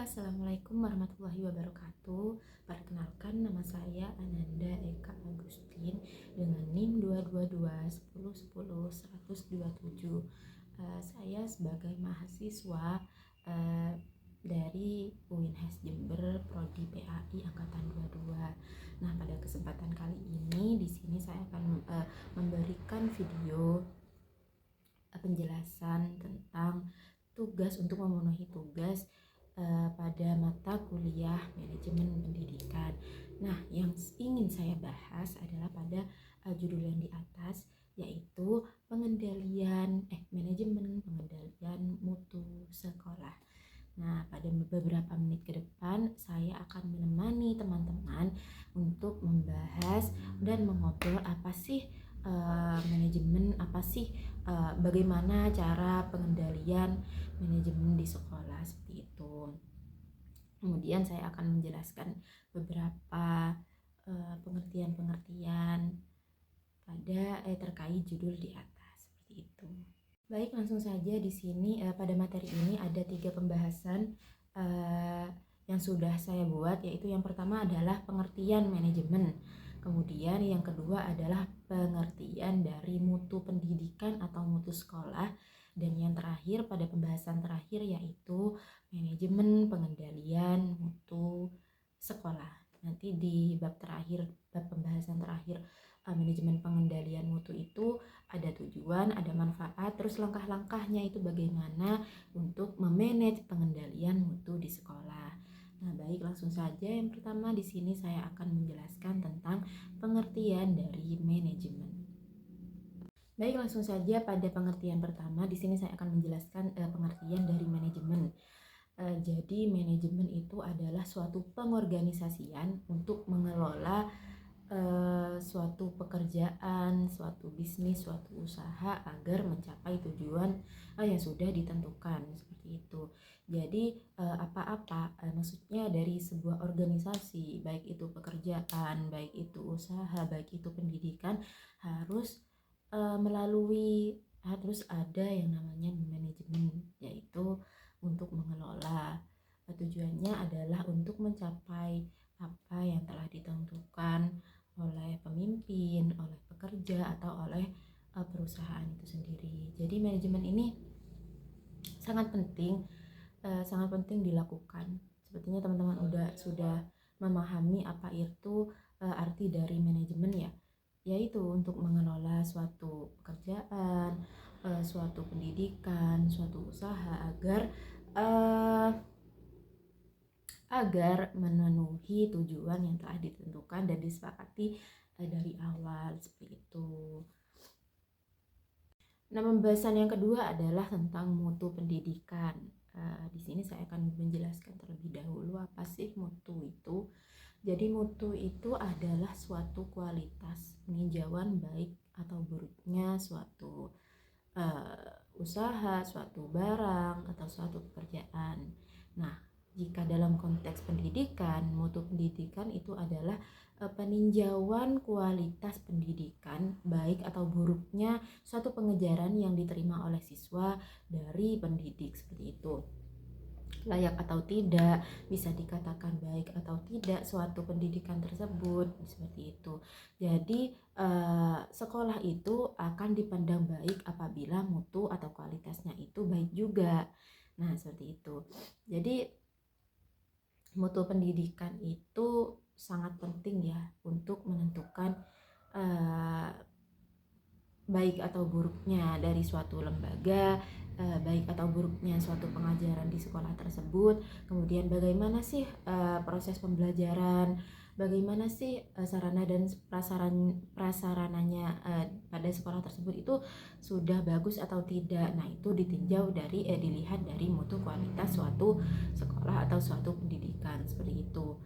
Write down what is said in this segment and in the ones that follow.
Assalamualaikum warahmatullahi wabarakatuh. Perkenalkan, nama saya Ananda Eka Agustin dengan NIM 22210100127. Saya sebagai mahasiswa dari UINHES Jember Prodi PAI angkatan 22. Nah, pada kesempatan kali ini di sini saya akan memberikan video penjelasan tentang tugas untuk memenuhi tugas pada mata kuliah manajemen pendidikan. Nah, yang ingin saya bahas adalah pada judul yang di atas, yaitu manajemen pengendalian mutu sekolah. Nah, pada beberapa menit ke depan saya akan menemani teman-teman untuk membahas dan mengobrol apa sih manajemen, bagaimana cara pengendalian manajemen di sekolah, seperti itu. Kemudian saya akan menjelaskan beberapa pengertian-pengertian pada terkait judul di atas, seperti itu. Baik, langsung saja. Di sini pada materi ini ada 3 pembahasan yang sudah saya buat, yaitu yang pertama adalah pengertian manajemen. Kemudian yang kedua adalah pengertian dari mutu pendidikan atau mutu sekolah. Dan yang terakhir pada pembahasan terakhir yaitu manajemen pengendalian mutu sekolah. Nanti di bab pembahasan terakhir manajemen pengendalian mutu itu ada tujuan, ada manfaat, terus langkah-langkahnya itu bagaimana untuk memanage pengendalian mutu di sekolah. Nah, baik, langsung saja. Yang pertama di sini saya akan menjelaskan tentang pengertian dari manajemen. Baik, langsung saja pada pengertian pertama. Di sini saya akan menjelaskan pengertian dari manajemen. Jadi manajemen itu adalah suatu pengorganisasian untuk mengelola suatu pekerjaan, suatu bisnis, suatu usaha agar mencapai tujuan yang sudah ditentukan, seperti itu. Jadi maksudnya dari sebuah organisasi, baik itu pekerjaan, baik itu usaha, baik itu pendidikan, harus harus ada yang namanya manajemen, yaitu untuk mengelola. Tujuannya adalah untuk mencapai apa yang telah ditentukan oleh pemimpin, oleh pekerja, atau oleh perusahaan itu sendiri. Jadi manajemen ini sangat penting dilakukan. Sepertinya teman-teman sudah memahami apa itu arti dari manajemen, ya, yaitu untuk mengelola suatu pekerjaan, suatu pendidikan, suatu usaha agar memenuhi tujuan yang telah ditentukan dan disepakati dari awal, seperti itu. Nah, pembahasan yang kedua adalah tentang mutu pendidikan. Di sini saya akan menjelaskan terlebih dahulu apa sih mutu itu. Jadi mutu itu adalah suatu kualitas peninjauan baik atau buruknya suatu usaha, suatu barang, atau suatu pekerjaan. Nah, jika dalam konteks pendidikan, mutu pendidikan itu adalah peninjauan kualitas pendidikan baik atau buruknya suatu pengejaran yang diterima oleh siswa dari pendidik, seperti itu. Layak atau tidak, bisa dikatakan baik atau tidak suatu pendidikan tersebut, seperti itu. Jadi sekolah itu akan dipandang baik apabila mutu atau kualitasnya itu baik juga. Nah, seperti itu. Jadi mutu pendidikan itu sangat penting, ya, untuk menentukan baik atau buruknya dari suatu lembaga, baik atau buruknya suatu pengajaran di sekolah tersebut. Kemudian bagaimana sih proses pembelajaran, bagaimana sih sarana dan prasarananya pada sekolah tersebut itu sudah bagus atau tidak. Nah, itu dilihat dari mutu kualitas suatu sekolah atau suatu pendidikan, seperti itu.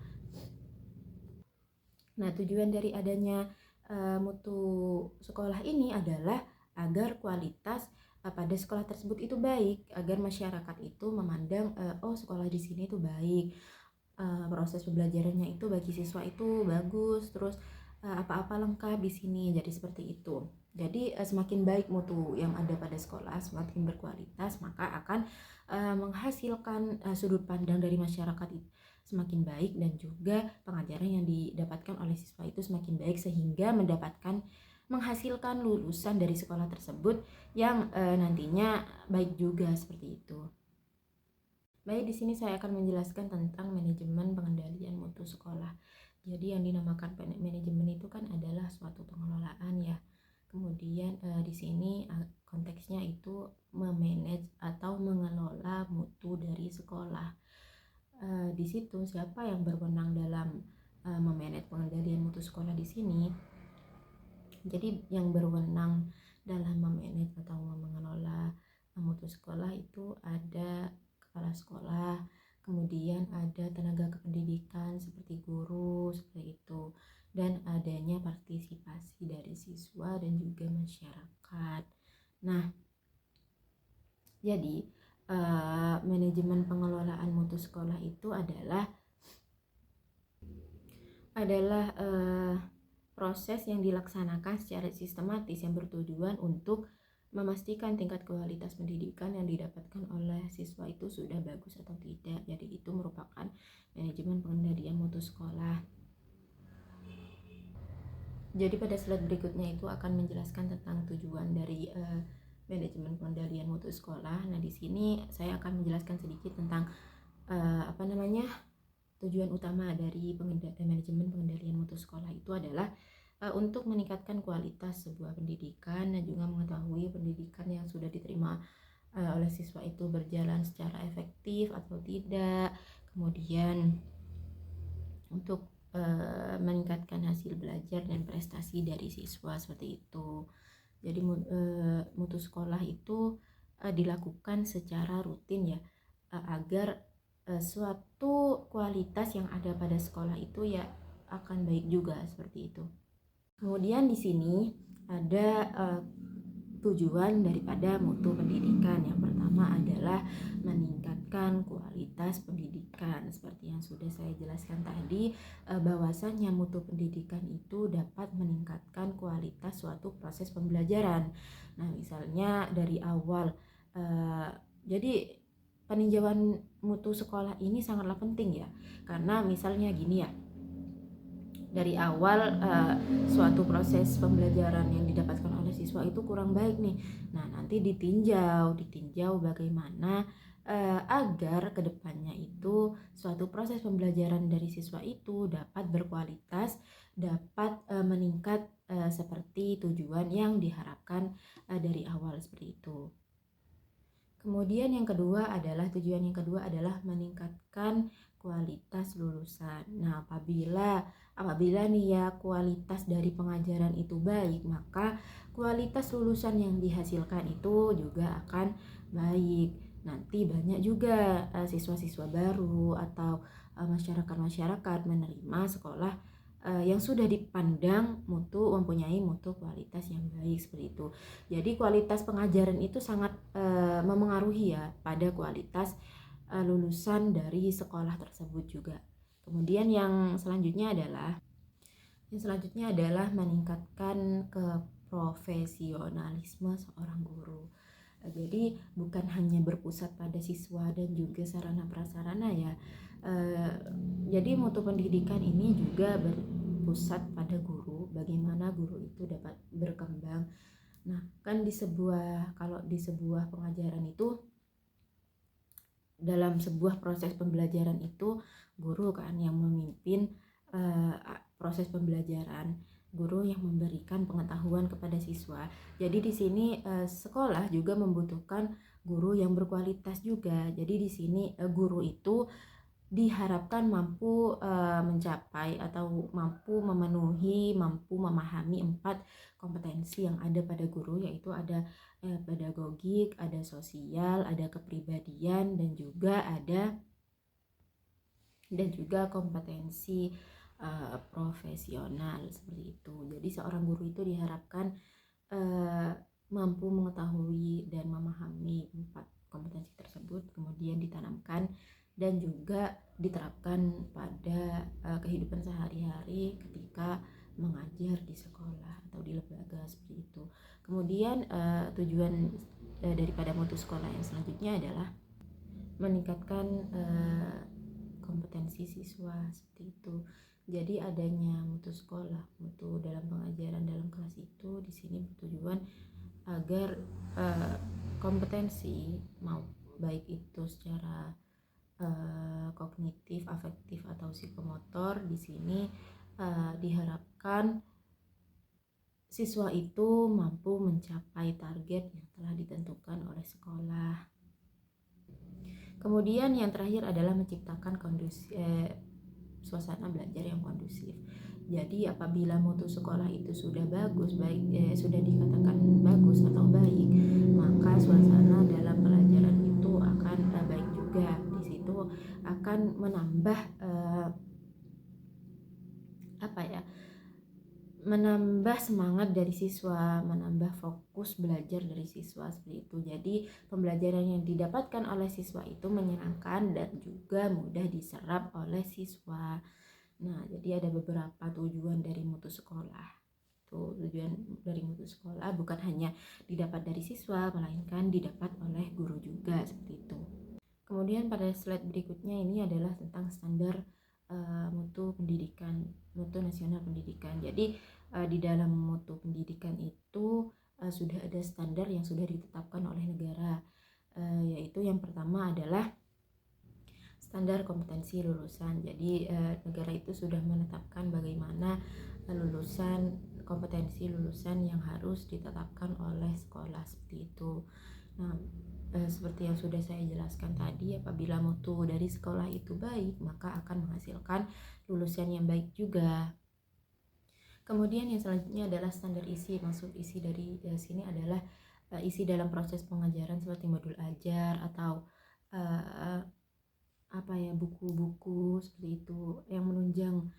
Nah, tujuan dari adanya mutu sekolah ini adalah agar kualitas pada sekolah tersebut itu baik, agar masyarakat itu memandang sekolah di sini itu baik, proses pembelajarannya itu bagi siswa itu bagus, terus apa-apa lengkap di sini. Jadi seperti itu. Jadi semakin baik mutu yang ada pada sekolah, semakin berkualitas, maka akan menghasilkan sudut pandang dari masyarakat semakin baik, dan juga pengajaran yang didapatkan oleh siswa itu semakin baik, sehingga menghasilkan lulusan dari sekolah tersebut yang nantinya baik juga, seperti itu. Baik, di sini saya akan menjelaskan tentang manajemen pengendalian mutu sekolah. Jadi yang dinamakan manajemen itu kan adalah suatu pengelolaan ya. Kemudian di sini konteksnya itu memanage atau mengelola mutu dari sekolah. Di situ siapa yang berwenang dalam memanage pengendalian mutu sekolah di sini? Jadi yang berwenang dalam memanage atau mengelola mutu sekolah itu ada kepala sekolah, kemudian ada tenaga kependidikan seperti guru, seperti itu, dan adanya partisipasi dari siswa dan juga masyarakat. Nah, jadi manajemen pengelolaan mutu sekolah itu adalah proses yang dilaksanakan secara sistematis yang bertujuan untuk memastikan tingkat kualitas pendidikan yang didapatkan oleh siswa itu sudah bagus atau tidak. Jadi itu merupakan manajemen pengendalian mutu sekolah. Jadi pada slide berikutnya itu akan menjelaskan tentang tujuan dari manajemen pengendalian mutu sekolah. Nah, di sini saya akan menjelaskan sedikit tentang tujuan utama dari manajemen pengendalian mutu sekolah itu adalah untuk meningkatkan kualitas sebuah pendidikan dan juga mengetahui pendidikan yang sudah diterima oleh siswa itu berjalan secara efektif atau tidak. Kemudian untuk meningkatkan hasil belajar dan prestasi dari siswa, seperti itu. Jadi mutu sekolah itu dilakukan secara rutin ya, agar suatu kualitas yang ada pada sekolah itu ya akan baik juga, seperti itu. Kemudian di sini ada tujuan daripada mutu pendidikan. Yang pertama adalah meningkatkan kualitas pendidikan. Seperti yang sudah saya jelaskan tadi, bahwasannya mutu pendidikan itu dapat meningkatkan kualitas suatu proses pembelajaran. Nah, misalnya dari awal, jadi peninjauan mutu sekolah ini sangatlah penting ya, karena misalnya gini ya, dari awal suatu proses pembelajaran yang didapatkan oleh siswa itu kurang baik nih. Nah, nanti ditinjau bagaimana agar kedepannya itu suatu proses pembelajaran dari siswa itu dapat berkualitas, dapat meningkat seperti tujuan yang diharapkan dari awal, seperti itu. Kemudian tujuan yang kedua adalah meningkatkan kualitas lulusan. Nah, apabila nih ya kualitas dari pengajaran itu baik, maka kualitas lulusan yang dihasilkan itu juga akan baik. Nanti banyak juga siswa-siswa baru atau masyarakat menerima sekolah yang sudah dipandang mempunyai mutu kualitas yang baik, seperti itu. Jadi kualitas pengajaran itu sangat memengaruhi ya pada kualitas lulusan dari sekolah tersebut juga. Kemudian yang selanjutnya adalah meningkatkan keprofesionalisme seorang guru. Jadi bukan hanya berpusat pada siswa dan juga sarana prasarana ya. Jadi mutu pendidikan ini juga berpusat pada guru, bagaimana guru itu dapat berkembang. Nah, kan kalau di sebuah pengajaran itu, dalam sebuah proses pembelajaran itu guru kan yang memimpin proses pembelajaran, guru yang memberikan pengetahuan kepada siswa. Jadi di sini sekolah juga membutuhkan guru yang berkualitas juga. Jadi di sini guru itu diharapkan mampu mencapai atau mampu memahami 4 kompetensi yang ada pada guru, yaitu ada pedagogik, ada sosial, ada kepribadian, dan juga kompetensi profesional, seperti itu. Jadi seorang guru itu diharapkan mampu mengetahui dan memahami 4 kompetensi tersebut, kemudian ditanamkan dan juga diterapkan pada kehidupan sehari-hari ketika mengajar di sekolah atau di lembaga, seperti itu. Kemudian tujuan daripada mutu sekolah yang selanjutnya adalah meningkatkan kompetensi siswa seperti itu. Jadi adanya mutu sekolah, mutu dalam pengajaran dalam kelas itu di sini bertujuan agar kompetensi mau baik itu secara kognitif, afektif atau psikomotor di sini diharapkan siswa itu mampu mencapai target yang telah ditentukan oleh sekolah. Kemudian yang terakhir adalah menciptakan suasana belajar yang kondusif. Jadi apabila mutu sekolah itu sudah bagus, sudah dikatakan bagus atau baik, maka suasana dalam pelajaran itu akan baik juga. Di situ akan menambah menambah semangat dari siswa, menambah fokus belajar dari siswa seperti itu. Jadi pembelajaran yang didapatkan oleh siswa itu menyenangkan dan juga mudah diserap oleh siswa. Nah, jadi ada beberapa tujuan dari mutu sekolah. Tujuan dari mutu sekolah bukan hanya didapat dari siswa, melainkan didapat oleh guru juga seperti itu. Kemudian pada slide berikutnya ini adalah tentang standar mutu pendidikan, mutu nasional pendidikan. Jadi di dalam mutu pendidikan itu sudah ada standar yang sudah ditetapkan oleh negara, yaitu yang pertama adalah standar kompetensi lulusan. Jadi negara itu sudah menetapkan bagaimana kompetensi lulusan yang harus ditetapkan oleh sekolah seperti itu. Nah, seperti yang sudah saya jelaskan tadi, apabila mutu dari sekolah itu baik, maka akan menghasilkan lulusan yang baik juga. Kemudian yang selanjutnya adalah standar isi. Maksud isi dari sini adalah isi dalam proses pengajaran seperti modul ajar atau buku-buku seperti itu yang menunjang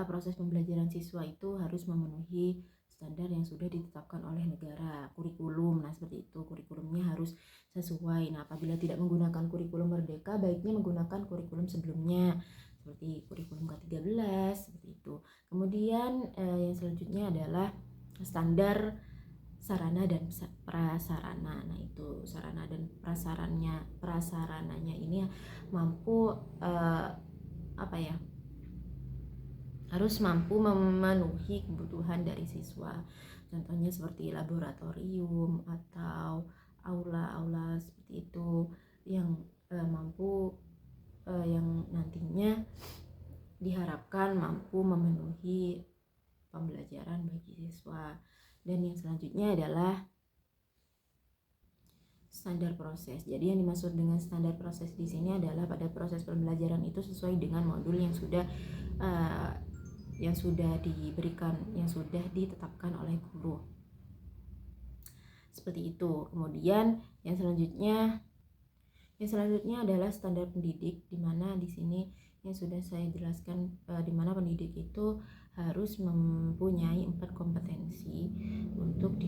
proses pembelajaran siswa itu harus memenuhi standar yang sudah ditetapkan oleh negara. Kurikulum, nah seperti itu, kurikulumnya harus sesuai. Nah, apabila tidak menggunakan kurikulum merdeka, baiknya menggunakan kurikulum sebelumnya seperti kurikulum K13 seperti itu. Kemudian yang selanjutnya adalah standar sarana dan prasarana. Nah, itu sarana dan prasarananya ini mampu harus mampu memenuhi kebutuhan dari siswa. Contohnya seperti laboratorium atau aula-aula seperti itu yang yang nantinya diharapkan mampu memenuhi pembelajaran bagi siswa. Dan yang selanjutnya adalah standar proses. Jadi yang dimaksud dengan standar proses di sini adalah pada proses pembelajaran itu sesuai dengan modul yang sudah diberikan, yang sudah ditetapkan oleh guru. Seperti itu. Kemudian yang selanjutnya adalah standar pendidik, di mana di sini yang sudah saya jelaskan, di mana pendidik itu harus mempunyai 4 kompetensi untuk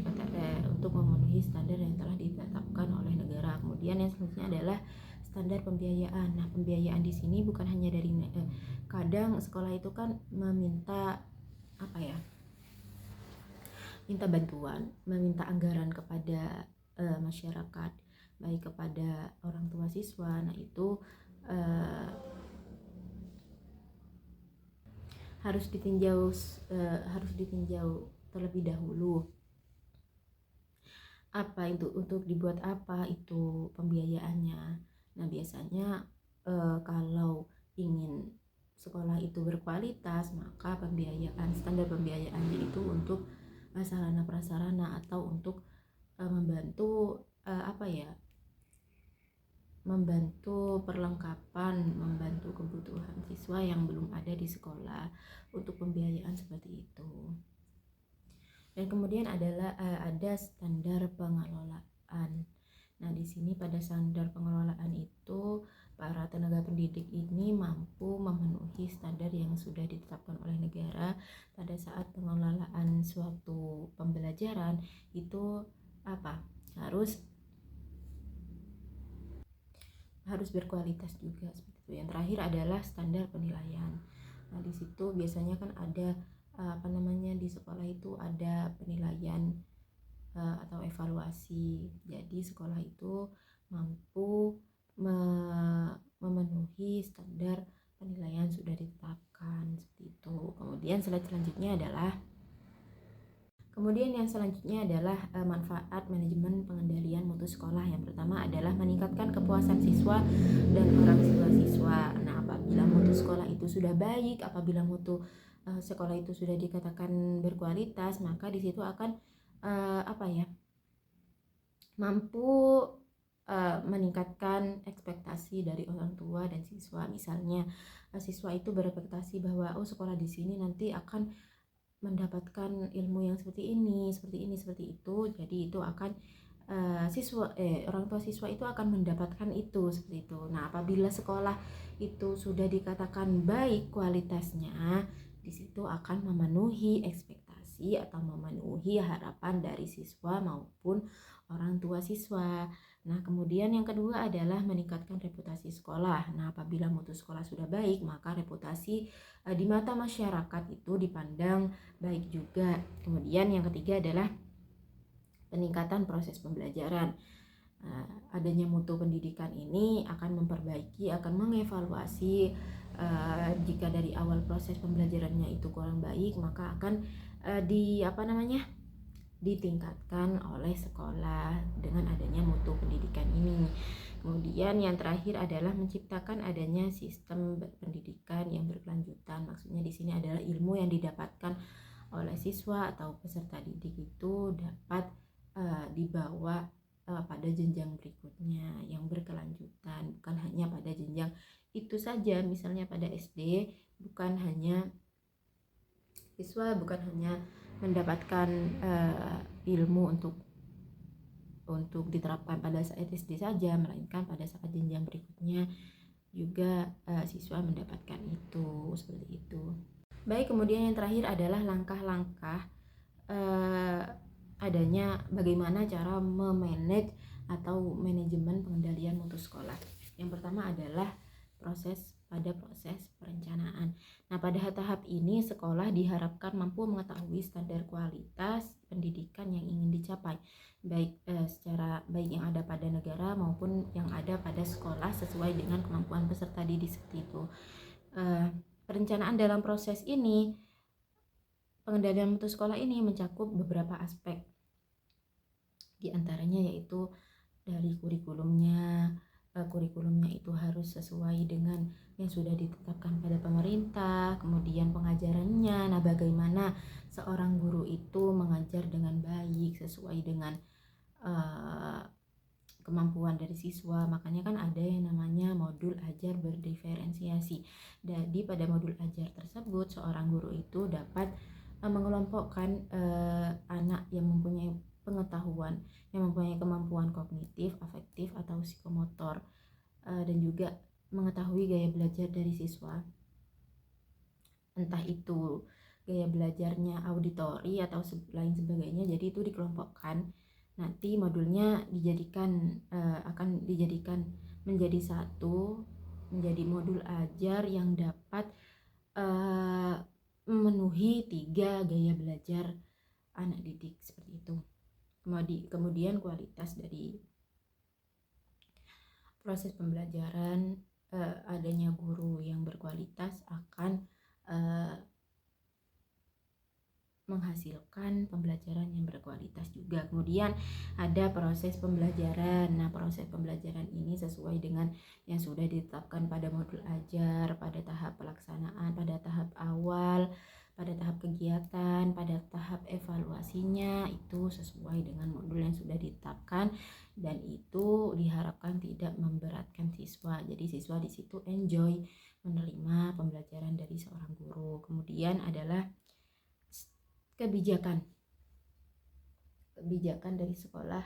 memenuhi standar yang telah ditetapkan oleh negara. Kemudian yang selanjutnya adalah standar pembiayaan. Nah, pembiayaan di sini bukan hanya dari kadang sekolah itu kan meminta minta bantuan, meminta anggaran kepada masyarakat, baik kepada orang tua siswa. Nah, itu harus ditinjau terlebih dahulu. Untuk dibuat apa itu pembiayaannya. Nah, biasanya kalau ingin sekolah itu berkualitas, maka standar pembiayaannya itu untuk sarana prasarana atau untuk membantu membantu perlengkapan, membantu kebutuhan siswa yang belum ada di sekolah untuk pembiayaan seperti itu. Dan kemudian ada standar pengelolaan. Nah, di sini pada standar pengelolaan itu para tenaga pendidik ini mampu memenuhi standar yang sudah ditetapkan oleh negara pada saat pengelolaan suatu pembelajaran itu harus berkualitas juga seperti itu. Yang terakhir adalah standar penilaian. Nah, di situ biasanya kan ada di sekolah itu ada penilaian atau evaluasi. Jadi sekolah itu mampu memenuhi standar penilaian sudah ditetapkan seperti itu. Kemudian yang selanjutnya adalah manfaat manajemen pengendalian mutu sekolah. Yang pertama adalah meningkatkan kepuasan siswa dan orang tua siswa. Nah, apabila mutu sekolah itu sudah baik, apabila mutu sekolah itu sudah dikatakan berkualitas, maka di situ akan mampu meningkatkan ekspektasi dari orang tua dan siswa. Misalnya siswa itu berekspektasi bahwa sekolah di sini nanti akan mendapatkan ilmu yang seperti ini, seperti itu. Jadi itu akan orang tua siswa itu akan mendapatkan itu seperti itu. Nah, apabila sekolah itu sudah dikatakan baik kualitasnya, di situ akan memenuhi ekspektasi atau memenuhi harapan dari siswa maupun orang tua siswa. Nah, kemudian yang kedua adalah meningkatkan reputasi sekolah. Nah, apabila mutu sekolah sudah baik, maka reputasi di mata masyarakat itu dipandang baik juga. Kemudian yang ketiga adalah peningkatan proses pembelajaran. Adanya mutu pendidikan ini akan memperbaiki, akan mengevaluasi jika dari awal proses pembelajarannya itu kurang baik, maka akan ditingkatkan oleh sekolah dengan adanya mutu pendidikan ini. Kemudian yang terakhir adalah menciptakan adanya sistem pendidikan yang berkelanjutan. Maksudnya di sini adalah ilmu yang didapatkan oleh siswa atau peserta didik itu dapat dibawa pada jenjang berikutnya yang berkelanjutan, bukan hanya pada jenjang itu saja. Misalnya pada SD, bukan hanya mendapatkan ilmu untuk diterapkan pada saat SD saja, melainkan pada saat jenjang berikutnya juga siswa mendapatkan itu, seperti itu. Baik, kemudian yang terakhir adalah langkah-langkah adanya bagaimana cara memanage atau manajemen pengendalian mutu sekolah. Yang pertama adalah proses perencanaan. Nah, pada tahap ini sekolah diharapkan mampu mengetahui standar kualitas pendidikan yang ingin dicapai, baik yang ada pada negara maupun yang ada pada sekolah sesuai dengan kemampuan peserta didik seperti itu. Perencanaan dalam proses ini, pengendalian mutu sekolah ini mencakup beberapa aspek. Di antaranya yaitu dari kurikulumnya itu harus sesuai dengan yang sudah ditetapkan pada pemerintah. Kemudian pengajarannya, nah bagaimana seorang guru itu mengajar dengan baik sesuai dengan kemampuan dari siswa. Makanya kan ada yang namanya modul ajar berdiferensiasi. Jadi pada modul ajar tersebut seorang guru itu dapat mengelompokkan anak yang mempunyai pengetahuan, yang mempunyai kemampuan kognitif, afektif atau psikomotor, dan juga mengetahui gaya belajar dari siswa, entah itu gaya belajarnya auditori atau lain sebagainya. Jadi itu dikelompokkan, nanti modulnya akan dijadikan menjadi satu, menjadi modul ajar yang dapat memenuhi 3 gaya belajar anak didik seperti itu. Kemudian kualitas dari proses pembelajaran, adanya guru yang berkualitas akan menghasilkan pembelajaran yang berkualitas juga. Kemudian ada proses pembelajaran. Nah, proses pembelajaran ini sesuai dengan yang sudah ditetapkan pada modul ajar, pada tahap pelaksanaan, pada tahap awal, pada tahap kegiatan, pada tahap evaluasinya, itu sesuai dengan modul yang sudah ditetapkan, dan itu diharapkan tidak memberatkan siswa. Jadi siswa di situ enjoy menerima pembelajaran dari seorang guru. Kemudian adalah kebijakan dari sekolah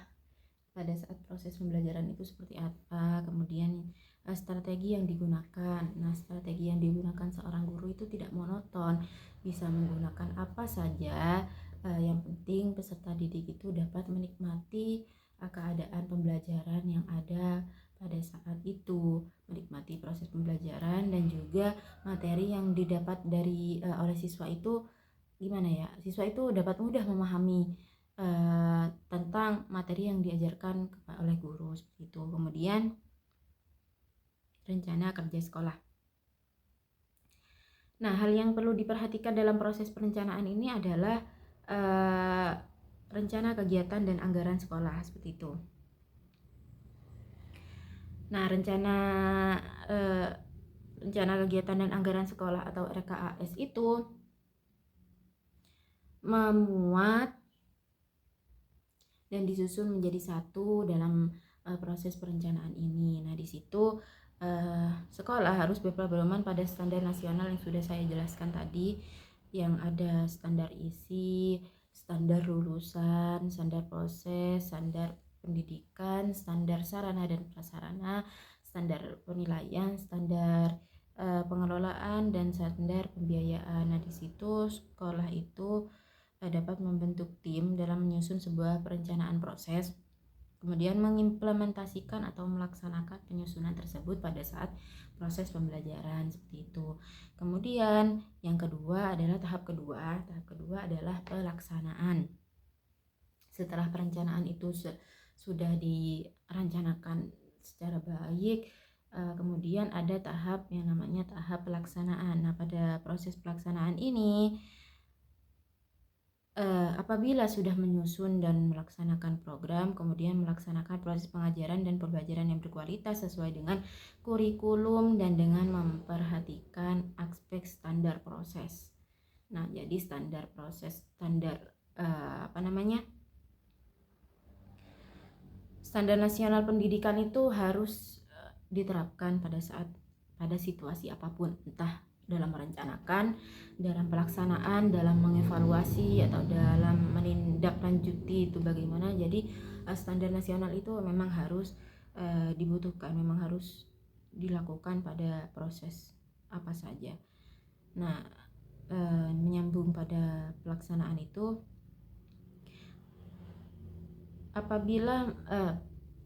pada saat proses pembelajaran itu seperti apa. Kemudian strategi yang digunakan. Nah, strategi yang digunakan seorang guru itu tidak monoton, bisa menggunakan apa saja. Yang penting peserta didik itu dapat menikmati keadaan pembelajaran yang ada pada saat itu, menikmati proses pembelajaran dan juga materi yang didapat oleh siswa itu gimana ya, siswa itu dapat mudah memahami tentang materi yang diajarkan oleh guru seperti itu. Kemudian rencana kerja sekolah. Nah, hal yang perlu diperhatikan dalam proses perencanaan ini adalah rencana kegiatan dan anggaran sekolah, seperti itu. Nah, rencana kegiatan dan anggaran sekolah atau RKAS itu memuat dan disusun menjadi satu dalam proses perencanaan ini. Nah, di situ sekolah harus berpedoman pada standar nasional yang sudah saya jelaskan tadi, yang ada standar isi, standar lulusan, standar proses, standar pendidikan, standar sarana dan prasarana, standar penilaian, standar pengelolaan, dan standar pembiayaan. Nah, di situ sekolah itu dapat membentuk tim dalam menyusun sebuah perencanaan proses, kemudian mengimplementasikan atau melaksanakan penyusunan tersebut pada saat proses pembelajaran, seperti itu. Kemudian yang kedua adalah tahap kedua adalah pelaksanaan. Setelah perencanaan itu sudah direncanakan secara baik, kemudian ada tahap yang namanya tahap pelaksanaan. Nah, pada proses pelaksanaan ini apabila sudah menyusun dan melaksanakan program, kemudian melaksanakan proses pengajaran dan pembelajaran yang berkualitas sesuai dengan kurikulum dan dengan memperhatikan aspek standar proses. Nah, jadi standar proses, standar nasional pendidikan itu harus diterapkan pada situasi apapun, entah dalam merencanakan, dalam pelaksanaan, dalam mengevaluasi, atau dalam menindaklanjuti itu bagaimana. Jadi standar nasional itu memang harus dibutuhkan, memang harus dilakukan pada proses apa saja. Nah, menyambung pada pelaksanaan itu, apabila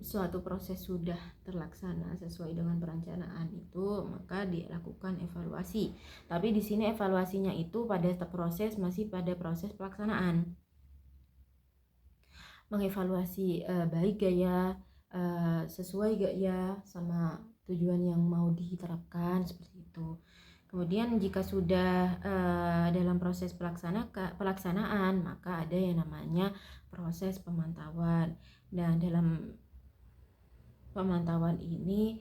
suatu proses sudah terlaksana sesuai dengan perencanaan itu, maka dilakukan evaluasi. Tapi di sini evaluasinya itu masih pada proses pelaksanaan. Mengevaluasi baik gak ya, sesuai gak ya sama tujuan yang mau diterapkan, seperti itu. Kemudian jika sudah dalam proses pelaksanaan, maka ada yang namanya proses pemantauan. Dan dalam pemantauan ini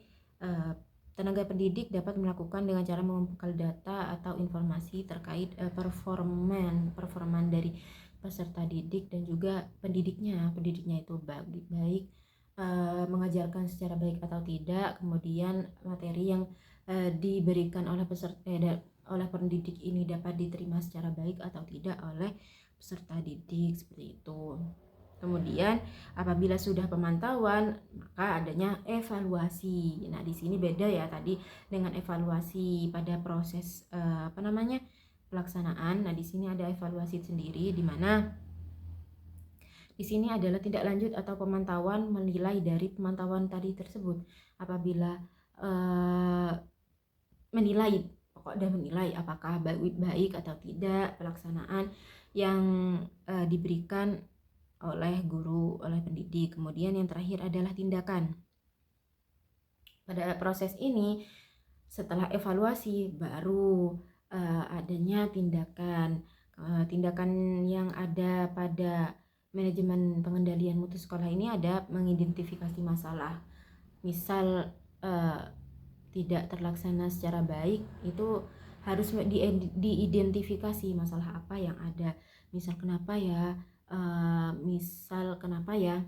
tenaga pendidik dapat melakukan dengan cara mengumpulkan data atau informasi terkait performan dari peserta didik dan juga pendidiknya itu baik mengajarkan secara baik atau tidak, kemudian materi yang diberikan oleh oleh pendidik ini dapat diterima secara baik atau tidak oleh peserta didik, seperti itu. Kemudian apabila sudah pemantauan, maka adanya evaluasi. Nah, di sini beda ya tadi dengan evaluasi pada proses pelaksanaan. Nah, di sini ada evaluasi sendiri, di mana di sini adalah tindak lanjut atau pemantauan menilai dari pemantauan tadi tersebut. Apabila menilai apakah baik atau tidak pelaksanaan yang diberikan oleh guru, oleh pendidik. Kemudian yang terakhir adalah tindakan. Pada proses ini, setelah evaluasi baru adanya tindakan. Tindakan yang ada pada manajemen pengendalian mutu sekolah ini ada mengidentifikasi masalah. Misal tidak terlaksana secara baik, itu harus diidentifikasi masalah apa yang ada. Misal kenapa ya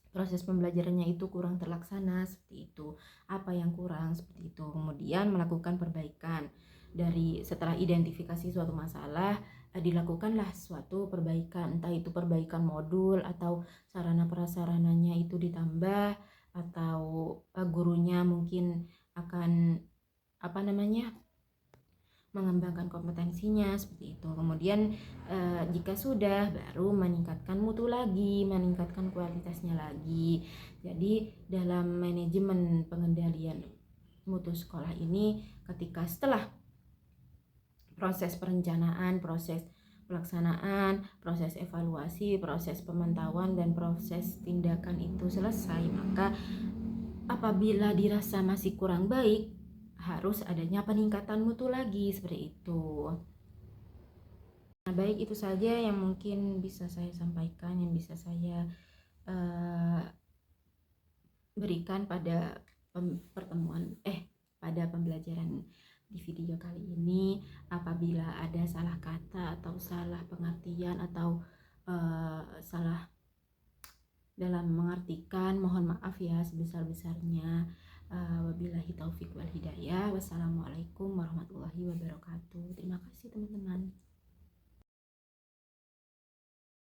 proses pembelajarannya itu kurang terlaksana, seperti itu, apa yang kurang, seperti itu. Kemudian melakukan perbaikan. Dari setelah identifikasi suatu masalah, dilakukanlah suatu perbaikan, entah itu perbaikan modul atau sarana prasarananya itu ditambah, atau gurunya mungkin akan mengembangkan kompetensinya, seperti itu. Kemudian jika sudah, baru meningkatkan mutu lagi, meningkatkan kualitasnya lagi. Jadi dalam manajemen pengendalian mutu sekolah ini, ketika setelah proses perencanaan, proses pelaksanaan, proses evaluasi, proses pemantauan, dan proses tindakan itu selesai, maka Apabila dirasa masih kurang baik, harus adanya peningkatan mutu lagi, seperti itu. Nah, baik, itu saja yang mungkin bisa saya sampaikan, yang bisa saya berikan pada pada pembelajaran di video kali ini. Apabila ada salah kata atau salah pengertian atau salah dalam mengartikan, mohon maaf ya sebesar-besarnya. Wabillahi taufik wal hidayah. Wassalamualaikum warahmatullahi wabarakatuh. Terima kasih teman-teman.